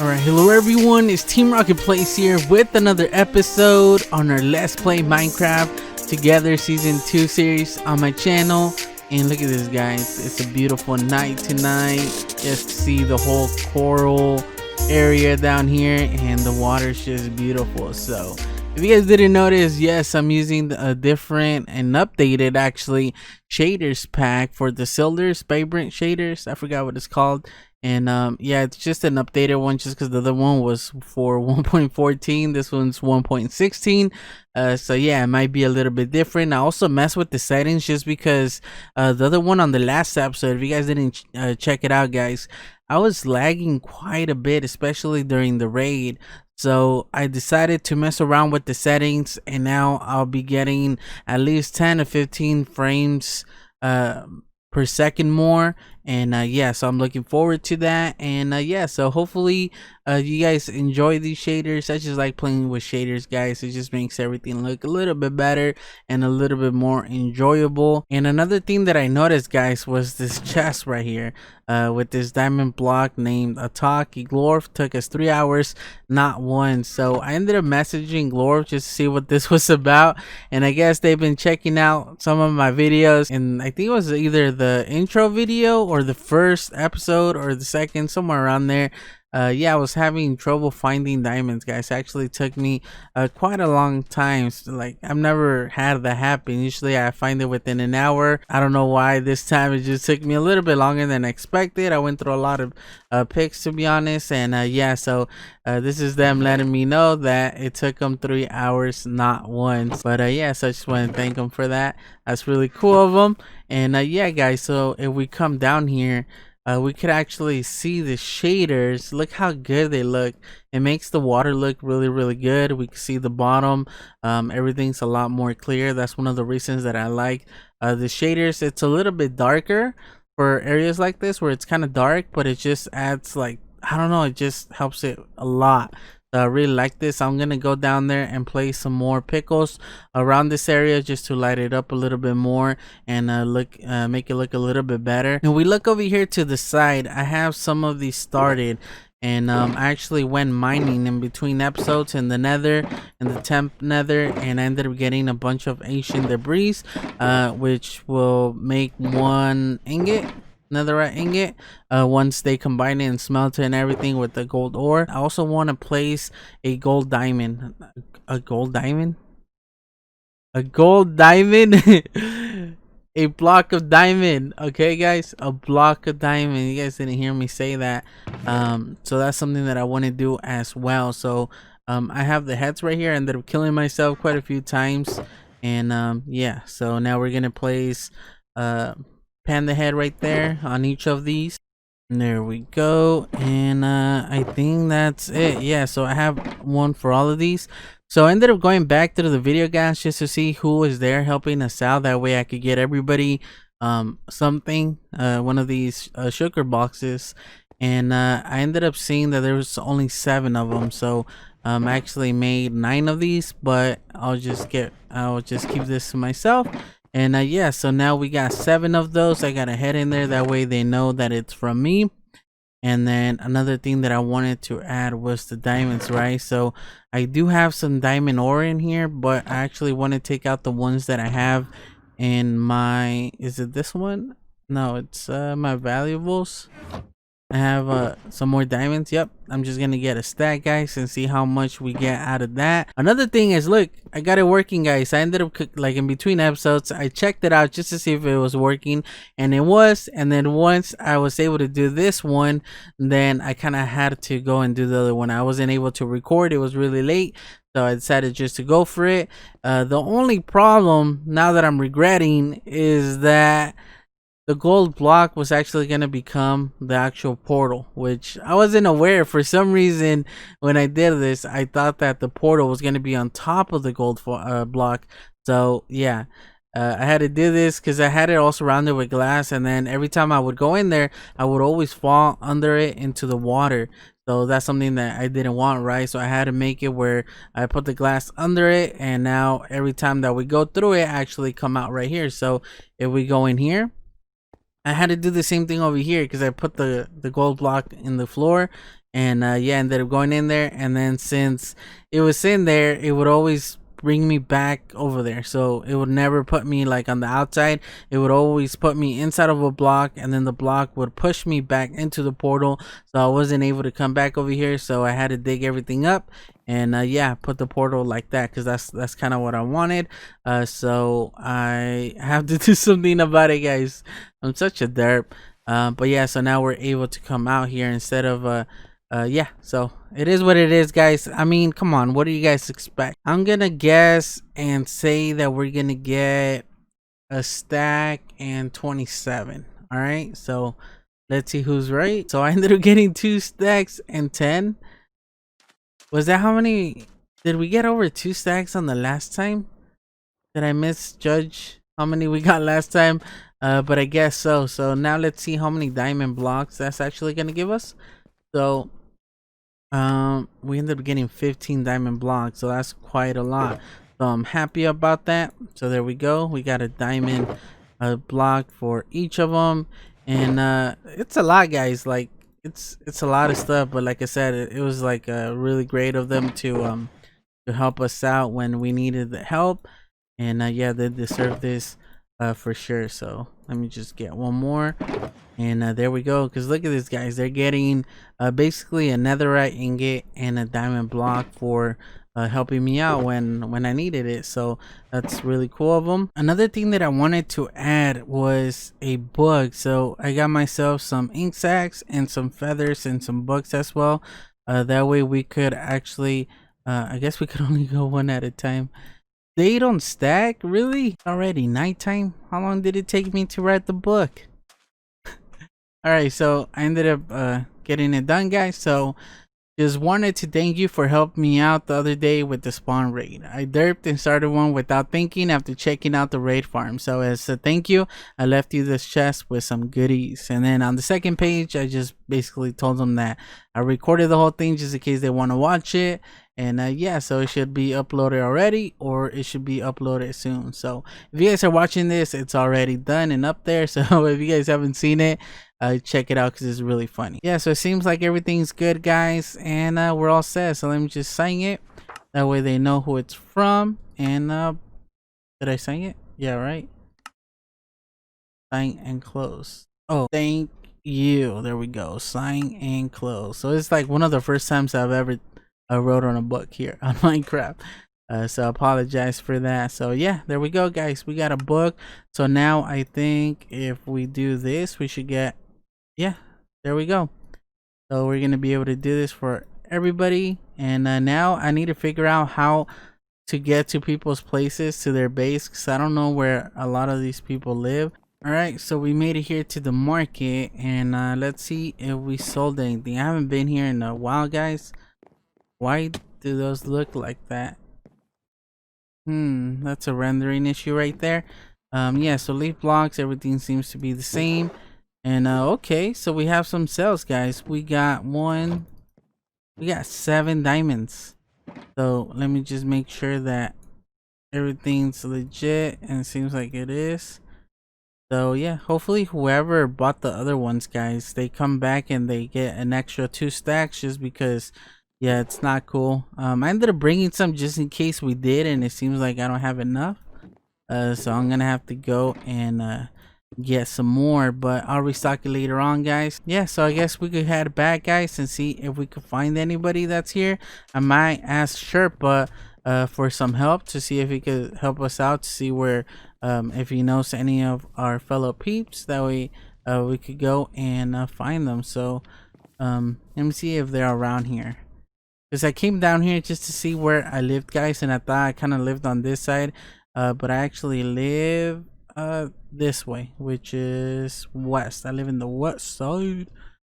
Alright, hello everyone, it's Team Rocket Plays here with another episode on our Let's Play Minecraft Together Season 2 series on my channel. And look at this, guys, it's a beautiful night tonight. Just see the whole coral area down here and the water's just beautiful. So if you guys didn't notice, yes, I'm using a different and updated actually shaders pack for the Cilders vibrant shaders. I forgot what it's called. And yeah, it's just an updated one just because the other one was for 1.14. This one's 1.16. So yeah, it might be a little bit different. I also mess with the settings just because the other one on the last episode, if you guys didn't check it out, guys, I was lagging quite a bit, especially during the raid. So I decided to mess around with the settings, and now I'll be getting at least 10 to 15 frames per second more. And yeah, so I'm looking forward to that. And yeah, so hopefully you guys enjoy these shaders. I just like playing with shaders, guys. It just makes everything look a little bit better and a little bit more enjoyable. And another thing that I noticed, guys, was this chest right here with this diamond block named Ataki Glorf. Took us 3 hours, not one. So I ended up messaging Glorf just to see what this was about, and I guess they've been checking out some of my videos, and I think it was either the intro video or the first episode or the second, somewhere around there. Yeah, I was having trouble finding diamonds, guys. It actually took me quite a long time. So, like, I've never had that happen. Usually I find it within an hour. I don't know why this time it just took me a little bit longer than expected. I went through a lot of picks, to be honest. And yeah, so this is them letting me know that it took them 3 hours, not once. But yeah, so I just want to thank them for that. That's really cool of them. And yeah, guys, so if we come down here, we could actually see the shaders. Look how good they look. It makes the water look really good. We can see the bottom. Everything's a lot more clear. That's one of the reasons that I like the shaders. It's a little bit darker for areas like this where it's kind of dark, but it just adds, like, I don't know, it just helps it a lot. I really like this. I'm gonna go down there and place some more pickles around this area just to light it up a little bit more and make it look a little bit better. And we look over here to the side. I have some of these started, and I actually went mining in between episodes in the nether and the temp nether, and I ended up getting a bunch of ancient debris, which will make one ingot, netherite ingot, once they combine it and smelt it and everything with the gold ore. I also want to place a gold diamond. A gold diamond a block of diamond. Okay, guys, a block of diamond. You guys didn't hear me say that. So that's something that I want to do as well. So I have the heads right here. I ended up killing myself quite a few times, and yeah, so now we're gonna place panda head right there on each of these. And there we go. And I think that's it. Yeah, so I have one for all of these. So I ended up going back through the video, guys, just to see who was there helping us out. That way I could get everybody something, one of these sugar boxes. And I ended up seeing that there was only 7 of them. So I actually made 9 of these, but I'll just keep this to myself. And yeah, so now we got 7 of those. I got a head in there, that way they know that it's from me. And then another thing that I wanted to add was the diamonds, right? So I do have some diamond ore in here, but I actually want to take out the ones that I have in my, is it this one? No, it's my valuables. I have some more diamonds. Yep, I'm just gonna get a stack, guys, and see how much we get out of that. Another thing is, look, I got it working, guys. I ended up, like, in between episodes, I checked it out just to see if it was working, and it was. And then once I was able to do this one, then I kind of had to go and do the other one. I wasn't able to record. It was really late, so I decided just to go for it. The only problem now that I'm regretting is that the gold block was actually going to become the actual portal, which I wasn't aware. For some reason, when I did this, I thought that the portal was going to be on top of the gold block. So yeah, I had to do this because I had it all surrounded with glass, and then every time I would go in there, I would always fall under it into the water. So that's something that I didn't want, right? So I had to make it where I put the glass under it, and now every time that we go through it, actually come out right here. So if we go in here, I had to do the same thing over here because I put the gold block in the floor, And yeah, ended up going in there, and then since it was in there, it would always bring me back over there, so it would never put me like on the outside. It would always put me inside of a block, and then the block would push me back into the portal, so I wasn't able to come back over here. So I had to dig everything up, and yeah, put the portal like that, because that's kind of what I wanted. So I have to do something about it, guys. I'm such a derp. But yeah, so now we're able to come out here instead of yeah, so it is what it is, guys. I mean, come on, what do you guys expect? I'm gonna guess and say that we're gonna get a stack and 27. All right, so let's see who's right. So I ended up getting 2 stacks and 10. Was that how many? Did we get over 2 stacks on the last time? Did I misjudge how many we got last time? But I guess so. So now let's see how many diamond blocks that's actually gonna give us. So we ended up getting 15 diamond blocks, so that's quite a lot. So I'm happy about that. So there we go, we got a diamond block for each of them, and it's a lot, guys. Like it's a lot of stuff, but like I said, it was like really great of them to help us out when we needed the help. And yeah, they deserve this for sure. So let me just get one more, and there we go. Because look at this, guys, they're getting basically a netherite ingot and a diamond block for helping me out when I needed it. So that's really cool of them. Another thing that I wanted to add was a book. So I got myself some ink sacs and some feathers and some books as well. That way we could actually I guess we could only go one at a time. They don't stack, really? Already nighttime? How long did it take me to write the book? Alright, so I ended up getting it done, guys. So just wanted to thank you for helping me out the other day with the spawn raid. I derped and started one without thinking after checking out the raid farm. So as a thank you, I left you this chest with some goodies. And then on the second page, I just basically told them that I recorded the whole thing just in case they want to watch it. And yeah, so it should be uploaded already, or it should be uploaded soon. So if you guys are watching this, it's already done and up there. So if you guys haven't seen it, check it out because it's really funny. Yeah, so it seems like everything's good, guys, and we're all set. So let me just sign it, that way they know who it's from. And did I sign it? Yeah, right. Sign and close. Oh, thank you. There we go. Sign and close. So it's like one of the first times I've ever wrote on a book here on Minecraft. So I apologize for that. So yeah, there we go, guys. We got a book. So now I think if we do this, we should get, yeah, there we go. So we're gonna be able to do this for everybody. And now I need to figure out how to get to people's places, to their base, because I don't know where a lot of these people live. All right, so we made it here to the market, and let's see if we sold anything. I haven't been here in a while, guys. Why do those look like that? That's a rendering issue right there. Yeah, so leaf blocks, everything seems to be the same. And okay, so we have some sales, guys. We got 7 diamonds. So let me just make sure that everything's legit, and it seems like it is. So yeah, hopefully whoever bought the other ones, guys, they come back and they get an extra 2 stacks, just because yeah, it's not cool. I ended up bringing some just in case we did, and it seems like I don't have enough. So I'm gonna have to go and get some more, but I'll restock it later on, guys. Yeah, so I guess we could head back, guys, and see if we could find anybody that's here. I might ask Sherpa for some help to see if he could help us out, to see where if he knows any of our fellow peeps. That way we could go and find them. So let me see if they're around here, because I came down here just to see where I lived, guys, and I thought I kind of lived on this side, but I actually live this way, which is west. I live in the west side.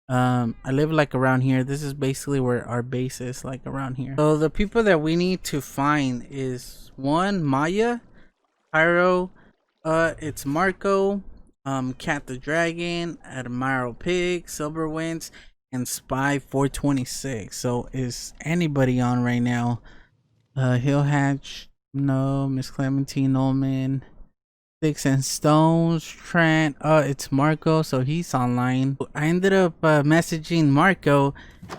I live like around here. This is basically where our base is, like around here. So the people that we need to find is one Maya, Pyro, it's Marco, Cat the Dragon, Admiral Pig, Silverwinds, and Spy 426. So is anybody on right now? Hill Hatch, no. Miss Clementine, Nolman, Sticks and Stones, Trent. It's Marco, so he's online. I ended up messaging Marco,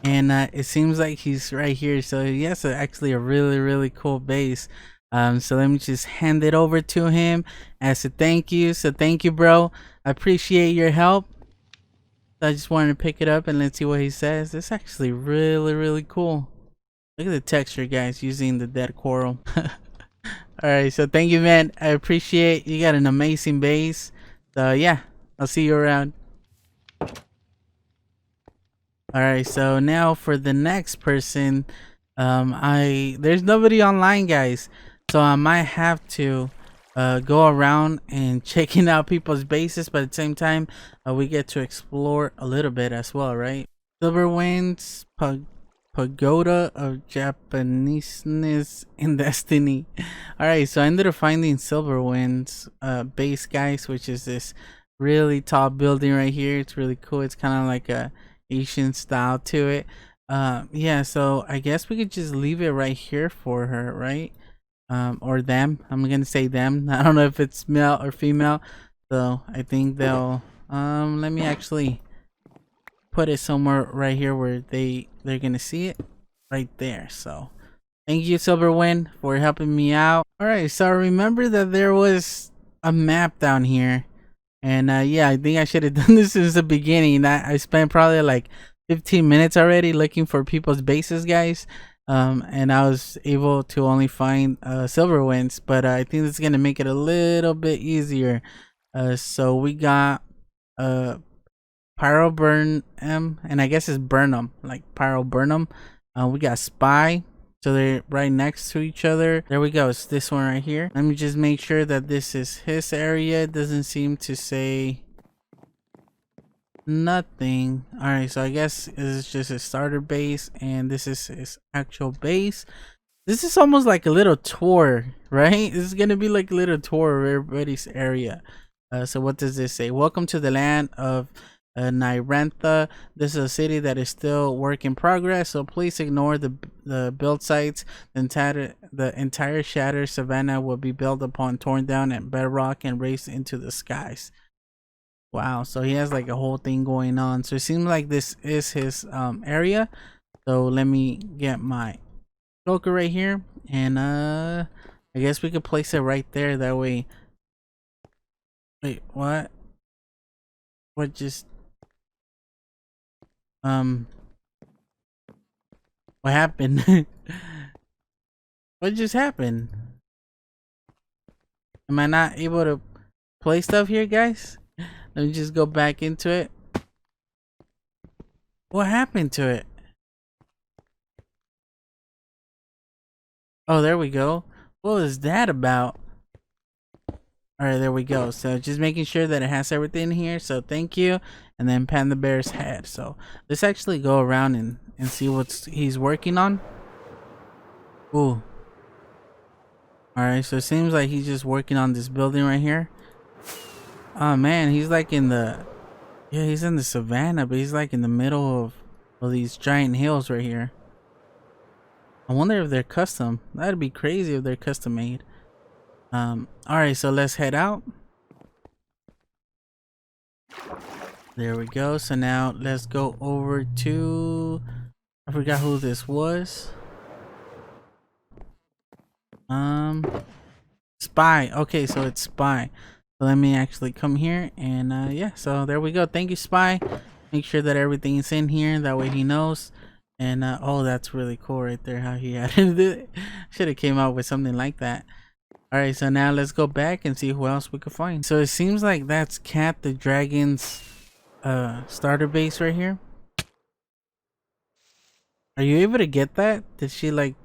and it seems like he's right here. So he has actually a really cool base. So let me just hand it over to him as a thank you. So thank you, bro. I appreciate your help. I just wanted to pick it up and let's see what he says. It's actually really cool. Look at the texture, guys, using the dead coral. Alright, so thank you, man. I appreciate you. Got an amazing base. So yeah, I'll see you around. Alright, so now for the next person. There's nobody online, guys. So I might have to go around and checking out people's bases, but at the same time, we get to explore a little bit as well, right? Silver Winds, Pagoda of Japaneseness in Destiny. Alright, so I ended up finding Silverwind's base, guys, which is this really tall building right here. It's really cool. It's kind of like a Asian style to it. Yeah, so I guess we could just leave it right here for her, right? Or them. I'm gonna say them. I don't know if it's male or female, so I think they'll let me actually put it somewhere right here where they're gonna see it right there. So thank you, Silverwind, for helping me out. All right, so remember that there was a map down here, and yeah, I think I should have done this since the beginning. I spent probably like 15 minutes already looking for people's bases, guys. And I was able to only find Silverwinds, but I think this is gonna make it a little bit easier. So we got Pyro Burnham, and I guess it's Burnham, like Pyro Burnham. We got Spy, so they're right next to each other. There we go. It's this one right here. Let me just make sure that this is his area. It doesn't seem to say nothing. All right, so I guess this is just a starter base, and this is his actual base. This is almost like a little tour, right? This is gonna be like a little tour of everybody's area. So what does this say? Welcome to the land of Nyrantha. This is a city that is still work in progress, so please ignore the build sites. The entire shattered savannah will be built upon, torn down at bedrock, and raised into the skies. Wow, so he has like a whole thing going on. So it seems like this is his area. So let me get my Joker right here, and I guess we could place it right there. That way. Wait, what? What just? What happened? What just happened? Am I not able to play stuff here, guys? Let me just go back into it. What happened to it? Oh, there we go. What was that about? Alright, there we go. So just making sure that it has everything here. So thank you. And then Panda Bear's head. So let's actually go around and see what he's working on. Ooh. Alright, so it seems like he's just working on this building right here. Oh man, he's like in the... Yeah, he's in the savannah, but he's like in the middle of these giant hills right here. I wonder if they're custom. That'd be crazy if they're custom made. Alright, so let's head out. There we go. So now let's go over to... I forgot who this was. Spy. Okay, so it's Spy. So let me actually come here and yeah, so there we go. Thank you, Spy. Make sure that everything is in here, that way he knows. And oh, that's really cool right there how he added it. Should have came out with something like that. All right, so now let's go back and see who else we could find. So it seems like that's Cat the Dragon's starter base right here. Are you able to get that? Did she like...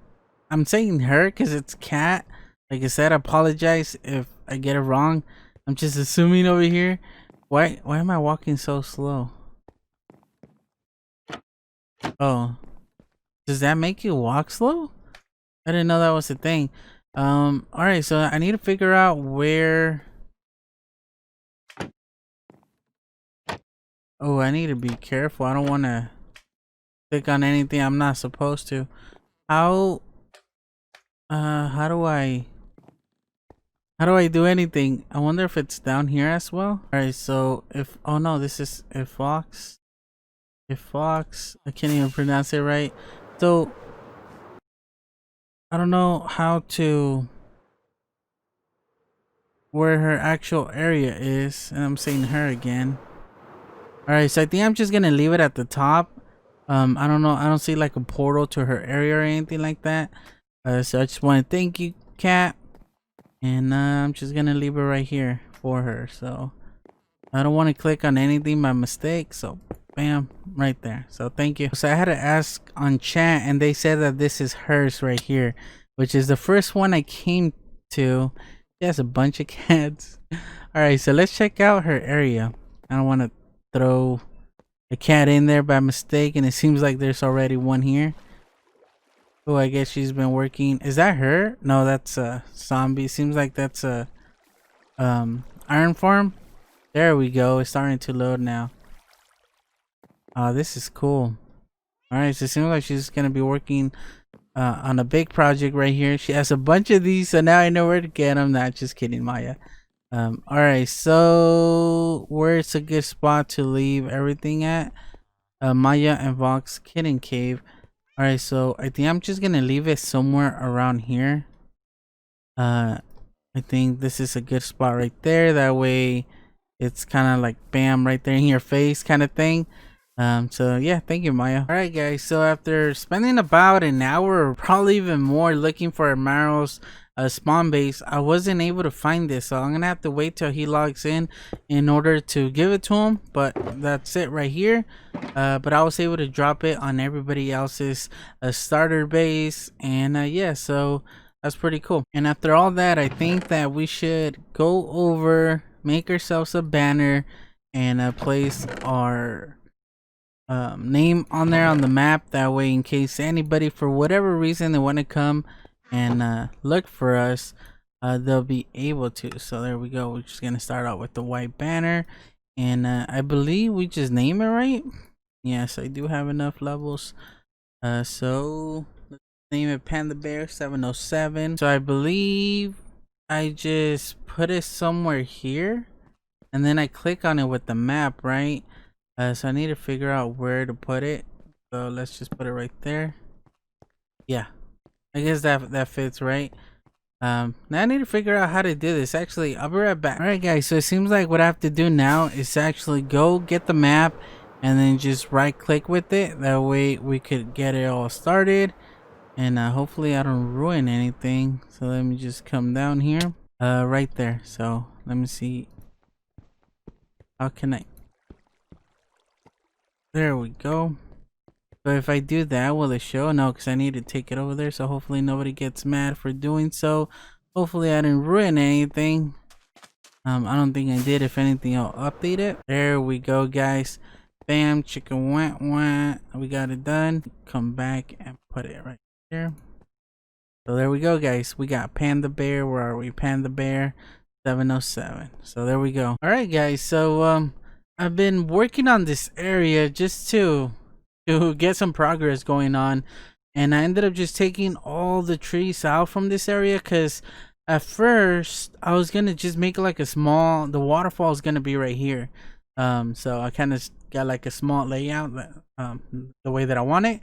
I'm saying her because it's Cat. Like I said, I apologize if I get it wrong. I'm just assuming over here. Why am I walking so slow? Oh, does that make you walk slow? I didn't know that was a thing. All right, so I need to figure out where... Oh, I need to be careful. I don't want to click on anything I'm not supposed to. How do I How do I do anything? I wonder if it's down here as well. All right, so if, oh no, this is if Fox. If Fox, I can't even pronounce it right. So I don't know how to, where her actual area is, and I'm saying her again. All right, so I think I'm just gonna leave it at the top. I don't know, I don't see like a portal to her area or anything like that. So I just want to thank you, Cat, and I'm just gonna leave it right here for her. So I don't want to click on anything by mistake, so bam, right there. So thank you. So I had to ask on chat, and they said that this is hers right here, which is the first one I came to. She has a bunch of cats. All right, so let's check out her area. I don't want to throw a cat in there by mistake, and it seems like there's already one here. Oh, I guess she's been working. Is that her? No, that's a zombie. Seems like that's a iron farm. There we go. It's starting to load now. Oh, this is cool. All right, so it seems like she's gonna be working on a big project right here. She has a bunch of these, so now I know where to get them. Not just kidding, Maya. All right, so where's a good spot to leave everything at? Maya and Vox Kitten Cave. All right, so I think I'm just gonna leave it somewhere around here. I think this is a good spot right there. That way, it's kind of like bam right there in your face kind of thing. So yeah, thank you, Maya. All right, guys, so after spending about an hour or probably even more looking for Amaro's spawn base, I wasn't able to find this, so I'm gonna have to wait till he logs in order to give it to him. But that's it right here. But I was able to drop it on everybody else's starter base, and yeah, so that's pretty cool. And after all that, I think that we should go over, make ourselves a banner, and place our name on there on the map. That way, in case anybody for whatever reason they want to come and look for us, they'll be able to. So there we go. We're just gonna start out with the white banner, and I believe we just name it right. Yes, I do have enough levels. So let's name it Panda Bear 707. So I believe I just put it somewhere here, and then I click on it with the map, right? So I need to figure out where to put it. So let's just put it right there. Yeah, I guess that fits, right? Now I need to figure out how to do this. Actually, I'll be right back. All right, guys. So it seems like what I have to do now is actually go get the map and then just right click with it. That way we could get it all started. And hopefully I don't ruin anything. So let me just come down here. Right there. So let me see. How can I? There we go. So if I do that, will it show? No, because I need to take it over there. So hopefully nobody gets mad for doing so. Hopefully I didn't ruin anything. I don't think I did. If anything, I'll update it. There we go, guys. Bam, chicken went. We got it done. Come back and put it right there. So there we go, guys. We got Panda Bear. Where are we? Panda Bear 707. So there we go. All right, guys. So I've been working on this area just to get some progress going on, and I ended up just taking all the trees out from this area, because at first I was gonna just make like a small, the waterfall is gonna be right here. So I kind of got like a small layout the way that I want it.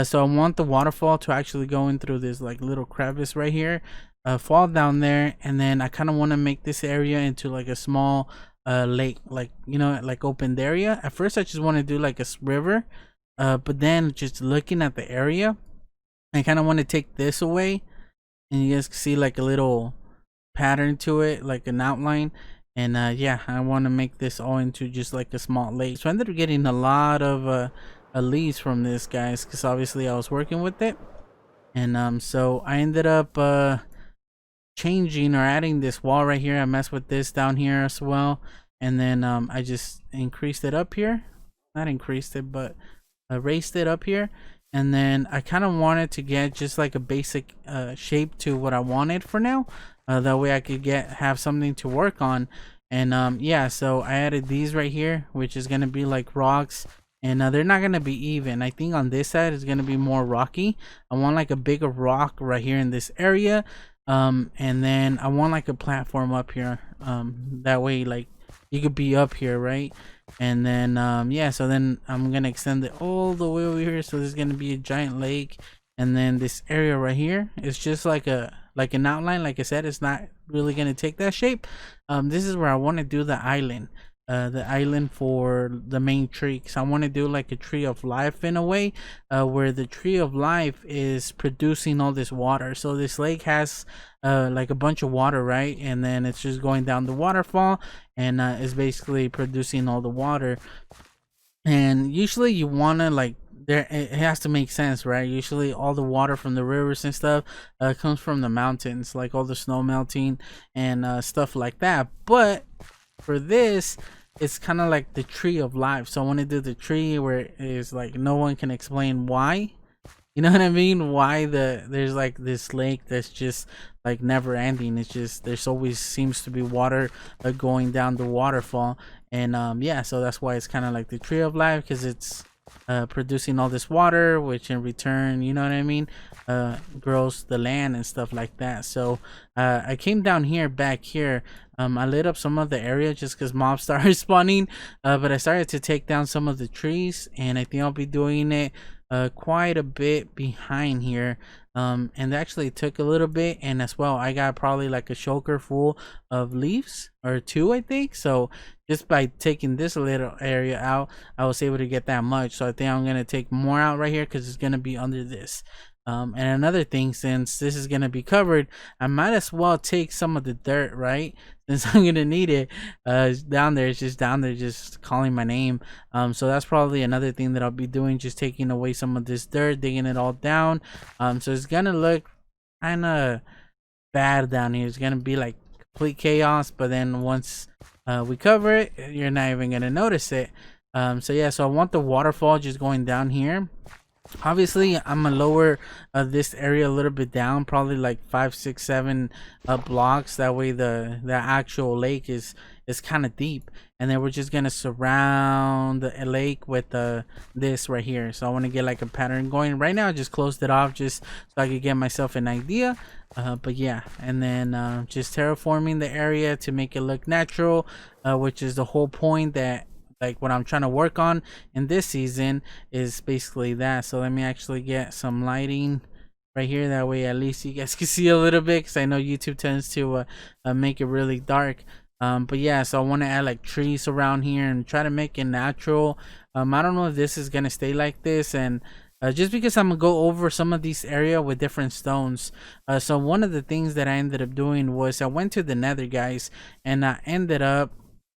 So I want the waterfall to actually go in through this like little crevice right here, fall down there, and then I kind of want to make this area into like a small lake, like, you know, like opened area. At first I just want to do like a river, but then just looking at the area, I kind of want to take this away, and you guys can see like a little pattern to it, like an outline. And yeah, I want to make this all into just like a small lake. So I ended up getting a lot of leaves from this, guys, because obviously I was working with it. And so I ended up changing or adding this wall right here. I messed with this down here as well, and then I just increased it up here, not increased it, but raised it up here. And then I kind of wanted to get just like a basic shape to what I wanted for now, that way I could have something to work on. And yeah, so I added these right here, which is gonna be like rocks, and they're not gonna be even. I think on this side is gonna be more rocky. I want like a bigger rock right here in this area. And then I want like a platform up here, that way like you could be up here, right? And then yeah, so then I'm gonna extend it all the way over here, so there's gonna be a giant lake. And then this area right here is just like an outline. Like I said, it's not really gonna take that shape. This is where I want to do the island for the main tree, because I want to do like a tree of life in a way, where the tree of life is producing all this water. So this lake has like a bunch of water, right? And then it's just going down the waterfall, and is basically producing all the water. And usually you want to like, there it has to make sense, right? Usually all the water from the rivers and stuff comes from the mountains, like all the snow melting and stuff like that. But for this, it's kind of like the tree of life. So I want to do the tree where it is like no one can explain why. You know what I mean? Why there's like this lake that's just like never ending. It's just there's always seems to be water going down the waterfall. And yeah, so that's why it's kind of like the tree of life, because it's producing all this water, which in return, you know what I mean, grows the land and stuff like that. So I came down here, back here. I lit up some of the area just because mobs started spawning, but I started to take down some of the trees, and I think I'll be doing it quite a bit behind here. And actually took a little bit, and as well I got probably like a shulker full of leaves, or two I think. So just by taking this little area out, I was able to get that much. So I think I'm gonna take more out right here, because it's gonna be under this. And another thing, since this is gonna be covered, I might as well take some of the dirt, right? Since I'm gonna need it. It's down there, it's just down there, just calling my name. So that's probably another thing that I'll be doing, just taking away some of this dirt, digging it all down. So it's gonna look kind of bad down here. It's gonna be like complete chaos, but then once we cover it, you're not even gonna notice it. So yeah, so I want the waterfall just going down here. Obviously I'm gonna lower this area a little bit down, probably like 5 6 7 blocks. That way the actual lake is kind of deep, and then we're just gonna surround the lake with this right here. So I want to get like a pattern going. Right now I just closed it off just so I could get myself an idea. But yeah, and then just terraforming the area to make it look natural, which is the whole point, that like what I'm trying to work on in this season is basically that. So let me actually get some lighting right here, that way at least you guys can see a little bit, because I know YouTube tends to make it really dark. But yeah, so I want to add like trees around here and try to make it natural. I don't know if this is gonna stay like this, and just because I'm gonna go over some of these area with different stones. So one of the things that I ended up doing was I went to the nether, guys, and I ended up,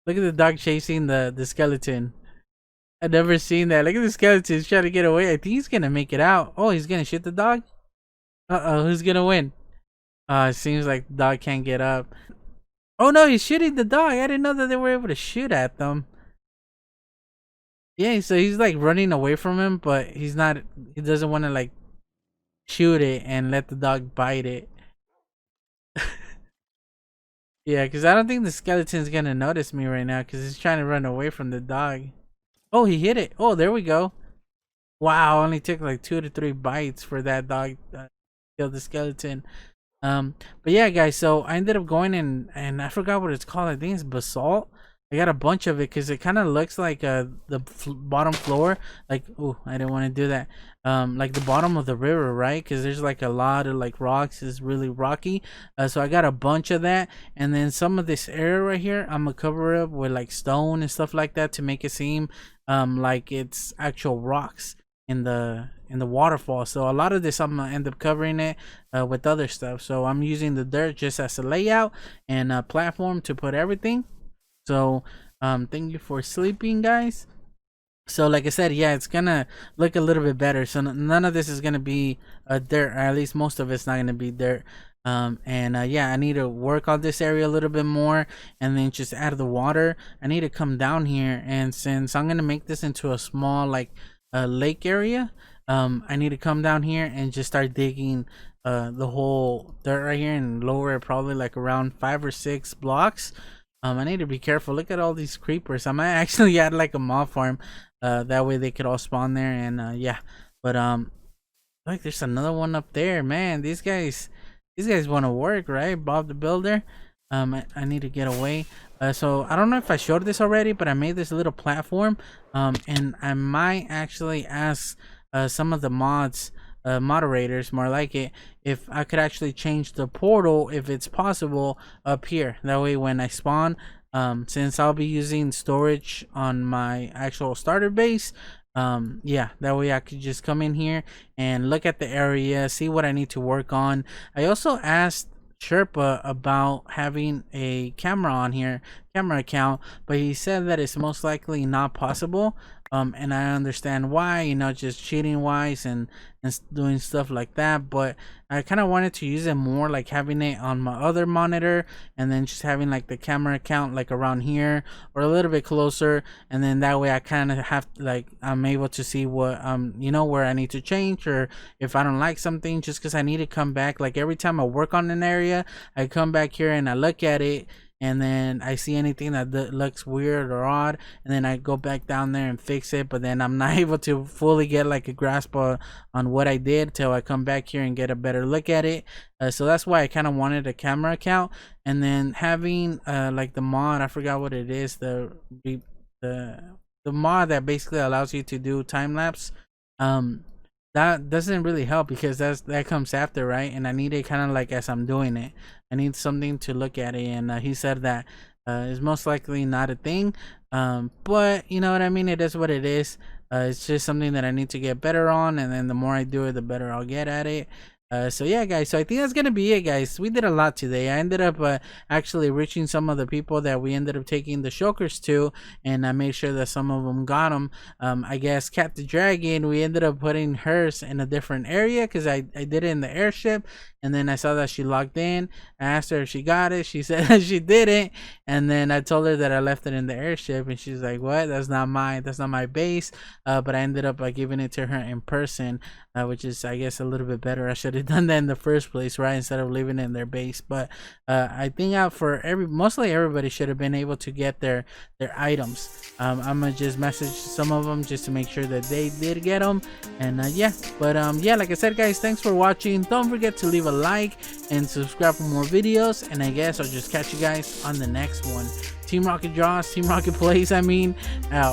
look at the dog chasing the skeleton. I've never seen that. Look at the skeleton, he's trying to get away. I think he's gonna make it out. Oh, he's gonna shoot the dog. Uh-oh, who's gonna win? It seems like the dog can't get up. Oh no, he's shooting the dog. I didn't know that they were able to shoot at them. Yeah, so he's like running away from him, but he's not. He doesn't want to like shoot it and let the dog bite it. Yeah, because I don't think the skeleton's gonna notice me right now, because he's trying to run away from the dog. Oh, he hit it. Oh, there we go. Wow, only took like 2 to 3 bites for that dog to kill the skeleton. But yeah, guys, so I ended up going and I forgot what it's called. I think it's basalt. I got a bunch of it because it kind of looks like bottom floor. Like, oh, I didn't want to do that. Like the bottom of the river, right? Because there's like a lot of like rocks. It's really rocky. So I got a bunch of that, and then some of this area right here, I'm gonna cover it with like stone and stuff like that to make it seem like it's actual rocks in the waterfall. So a lot of this I'm gonna end up covering it with other stuff. So I'm using the dirt just as a layout and a platform to put everything. So thank you for sleeping, guys. So like I said, yeah, it's gonna look a little bit better. So none of this is gonna be dirt, or at least most of it's not gonna be dirt. And yeah, I need to work on this area a little bit more, and then just add the water. I need to come down here, and since I'm gonna make this into a small like lake area, I need to come down here and just start digging the whole dirt right here and lower it probably like around 5 or 6 blocks. I need to be careful. Look at all these creepers. I might actually add like a mob farm, that way they could all spawn there. And yeah, but like there's another one up there, man. These guys, these guys want to work, right? Bob the Builder. I need to get away. So I don't know if I showed this already, but I made this little platform. And I might actually ask some of the moderators, more like it, if I could actually change the portal, if it's possible, up here. That way, when I spawn, since I'll be using storage on my actual starter base, yeah, that way I could just come in here and look at the area, see what I need to work on. I also asked Sherpa about having a camera on here, camera account, but he said that it's most likely not possible. And I understand why, you know, just cheating wise and doing stuff like that. But I kind of wanted to use it more, like having it on my other monitor, and then just having like the camera account like around here or a little bit closer, and then that way I kind of have, like, I'm able to see what you know, where I need to change, or if I don't like something, just because I need to come back. Like every time I work on an area, I come back here and I look at it, and then I see anything that looks weird or odd, and then I go back down there and fix it. But then I'm not able to fully get like a grasp on what I did till I come back here and get a better look at it. So that's why I kind of wanted a camera account, and then having like the mod, I forgot what it is, the mod that basically allows you to do time lapse. That doesn't really help because that comes after, right? And I need it kind of like as I'm doing it. I need something to look at it, and he said that is most likely not a thing. But you know what I mean, it is what it is. It's just something that I need to get better on, and then the more I do it, the better I'll get at it. So yeah, guys, so I think that's gonna be it, guys. We did a lot today. I ended up actually reaching some of the people that we ended up taking the shulkers to, and I made sure that some of them got them. I guess Cat the Dragon, we ended up putting hers in a different area because I did it in the airship, and then I saw that she logged in. I asked her if she got it. She said that she didn't, and then I told her that I left it in the airship, and she's like, "What? That's not my base." But I ended up giving it to her in person, which is, I guess, a little bit better. I should have done that in the first place, right, instead of leaving it in their base. But I think for mostly everybody should have been able to get their items. I'm gonna just message some of them just to make sure that they did get them. And yeah, but yeah, like I said, guys, thanks for watching. Don't forget to leave a like and subscribe for more videos, and I guess I'll just catch you guys on the next one. Team Rocket draws, Team Rocket plays, I mean, out.